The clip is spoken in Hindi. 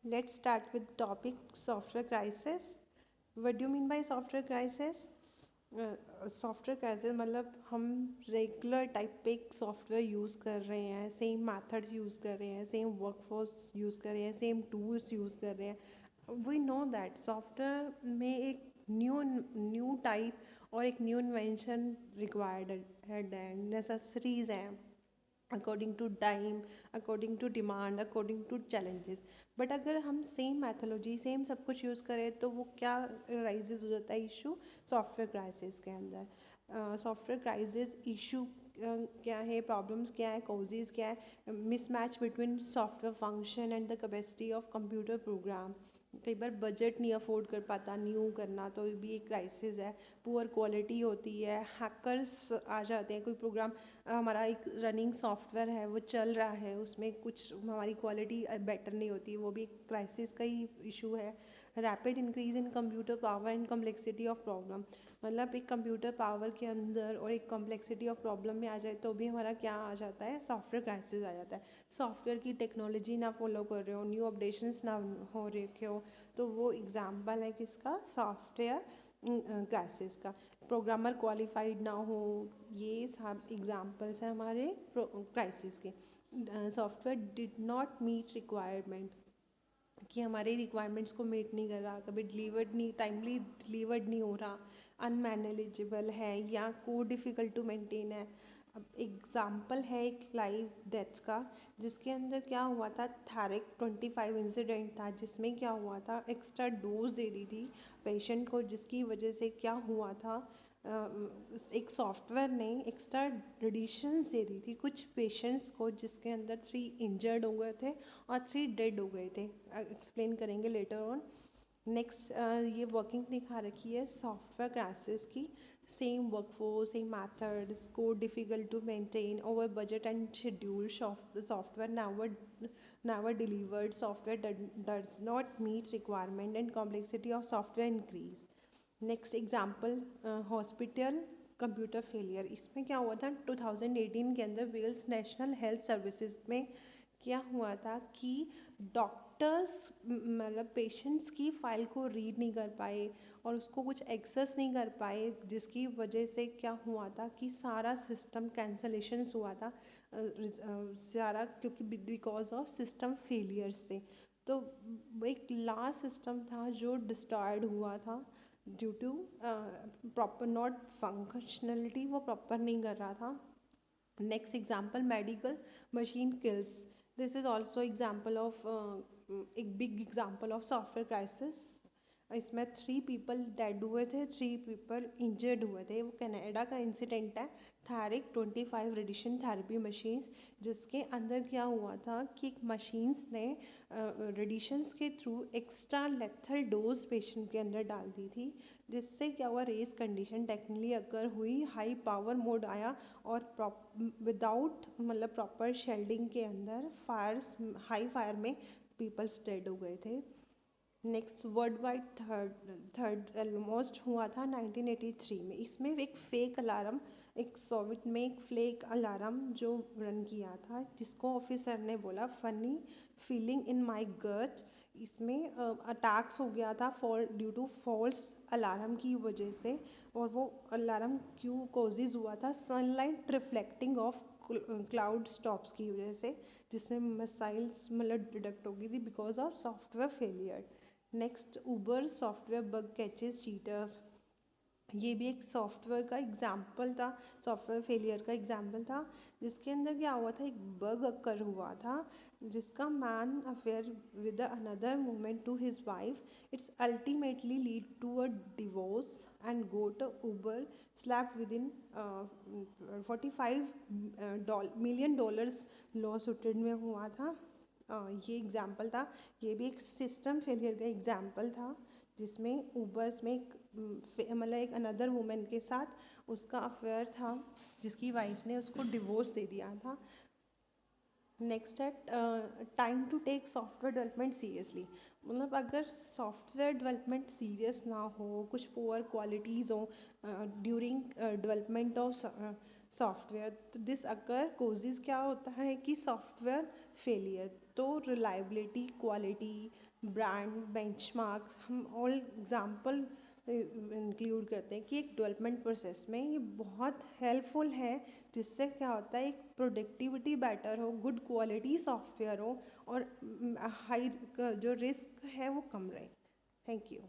Let's start with topic software crisis. What do you mean by software crisis? Software crisis मतलब हम रेगुलर टाइप पे एक सॉफ्टवेयर यूज़ कर रहे हैं, सेम मेथड्स यूज़ कर रहे हैं, सेम वर्कफोर्स यूज़ कर रहे हैं, सेम टूल्स यूज़ कर रहे हैं. वी नो दैट सॉफ्टवेयर में एक न्यू न्यू टाइप और एक न्यू इन्वेंशन रिक्वायर्ड है, नेसेसरीज हैं according to time, according to demand, according to challenges. But अगर हम सेम मैथोलॉजी सेम सब कुछ यूज़ करें तो वो क्या राइजेज हो जाता है इशू सॉफ्टवेयर क्राइसिस के अंदर. सॉफ्टवेयर क्राइसिस इशू क्या है, प्रॉब्लम्स क्या है, कॉजेज क्या है. Mismatch between software function and the capacity of computer program. कई बार बजट नहीं अफोर्ड कर पाता न्यू करना, तो ये भी एक क्राइसिस है. पुअर क्वालिटी होती है, हैकर्स आ जाते हैं. कोई प्रोग्राम हमारा एक रनिंग सॉफ्टवेयर है, वो चल रहा है, उसमें कुछ हमारी क्वालिटी बेटर नहीं होती, वो भी एक क्राइसिस का ही इशू है. Rapid increase in computer power and complexity of problem. मतलब एक कंप्यूटर पावर के अंदर और एक कॉम्प्लेक्सिटी ऑफ प्रॉब्लम में आ जाए तो भी हमारा क्या आ जाता है, सॉफ्टवेयर क्राइसिस आ जाता है. सॉफ्टवेयर की टेक्नोलॉजी ना फॉलो कर रहे हो, न्यू अपडेशंस ना हो रखे हो, तो वो एग्जाम्पल है किसका, सॉफ्टवेयर क्राइसिस का. प्रोग्रामर क्वालिफाइड ना हो, ये सब एग्जाम्पल्स हैं हमारे क्राइसिस के. Software did not meet requirement, कि हमारे रिक्वायरमेंट्स को मीट नहीं कर रहा, कभी डिलीवर्ड नहीं, टाइमली डिलीवर्ड नहीं हो रहा, अनमैनेजेबल है या कोड डिफ़िकल्ट टू मेंटेन है. अब एग्जाम्पल है एक लाइव डेथ का, जिसके अंदर क्या हुआ था, थैरिक 25 इंसिडेंट था, जिसमें क्या हुआ था, एक्स्ट्रा डोज दे दी थी पेशेंट को, जिसकी वजह से क्या हुआ था, एक सॉफ्टवेयर ने एक्स्ट्रा रेडिएशंस दे दी थी कुछ पेशेंट्स को, जिसके अंदर 3 इंजर्ड हो गए थे और 3 डेड हो गए थे. एक्सप्लेन करेंगे लेटर ऑन. नेक्स्ट ये वर्किंग दिखा रखी है सॉफ्टवेयर क्राइसिस की. Same workforce, same methods, code difficult to maintain, over budget and schedule, software never delivered, software does not meet requirement and complexity of software increase. Next example, hospital computer failure. इसमें क्या हुआ था, 2018 के अंदर वेल्स नेशनल हेल्थ सर्विसेज में क्या हुआ था कि डॉक्टर्स मतलब पेशेंट्स की फाइल को रीड नहीं कर पाए और उसको कुछ एक्सेस नहीं कर पाए, जिसकी वजह से क्या हुआ था कि सारा सिस्टम कैंसलेशन हुआ था, सारा क्योंकि बिकॉज ऑफ सिस्टम फेलियर से. तो एक लास्ट सिस्टम था जो डिस्ट्रॉयड हुआ था due to proper not functionality, वो प्रॉपर नहीं कर रहा था. Next example, medical machine kills. This is also example of एक big example of software crisis. इसमें 3 पीपल डेड हुए थे, 3 पीपल इंजर्ड हुए थे. वो कनाडा का इंसिडेंट है. थैरिक 25 रेडिएशन थेरेपी मशीन्स, जिसके अंदर क्या हुआ था कि मशीन्स ने रेडिएशंस के through extra lethal dose patient के अंदर डाल दी थी, जिससे क्या हुआ, रेस कंडीशन टेक्निकली अकर हुई, हाई पावर मोड आया और विदाउट मतलब प्रॉपर शेल्डिंग के अंदर फायर्स, हाई फायर में पीपल्स डेड हो गए थे. Next world wide third almost हुआ था 1983 में. इसमें एक फेक अलार्म, एक सोवियत में एक फेक अलार्म जो रन किया था, जिसको ऑफिसर ने बोला funny feeling in my gut. इसमें अटैक्स हो गया था fall due to false alarm की वजह से. और वो अलार्म क्यों कोजिज हुआ था, sunlight reflecting of cloud stops की वजह से, जिसमें मिसाइल्स मतलब डिडक्ट हो गई थी because of software failure. Next, Uber software bug catches cheaters. ये भी एक सॉफ्टवेयर का एग्जाम्पल था, सॉफ्टवेयर फेलियर का एग्जाम्पल था, जिसके अंदर क्या हुआ था, एक बग अकर हुआ था, जिसका man affair with another woman to his wife, it's ultimately lead to a divorce and go to Uber slap within 45 million dollars law suited में हुआ था. ये एग्जाम्पल था. ये भी एक सिस्टम फेलियर का एग्जाम्पल था, जिसमें ऊबर्स में एक मतलब एक अनदर वुमेन के साथ उसका अफेयर था, जिसकी वाइफ ने उसको डिवोर्स दे दिया था. नेक्स्ट है time to take software development seriously. मतलब अगर सॉफ्टवेयर डेवलपमेंट सीरियस ना हो, कुछ पुअर क्वालिटीज़ हो ड्यूरिंग डेवलपमेंट ऑफ सॉफ्टवेयर, तो दिस अगर कोजिज क्या होता है कि सॉफ्टवेयर फेलियर. तो रिलायबिलिटी, क्वालिटी, ब्रांड, बेंचमार्क्स, हम ऑल एग्जाम्पल इंक्लूड करते हैं कि एक डेवलपमेंट प्रोसेस में ये बहुत हेल्पफुल है, जिससे क्या होता है एक प्रोडक्टिविटी बेटर हो, गुड क्वालिटी सॉफ्टवेयर हो और हाई जो रिस्क है वो कम रहे। Thank you.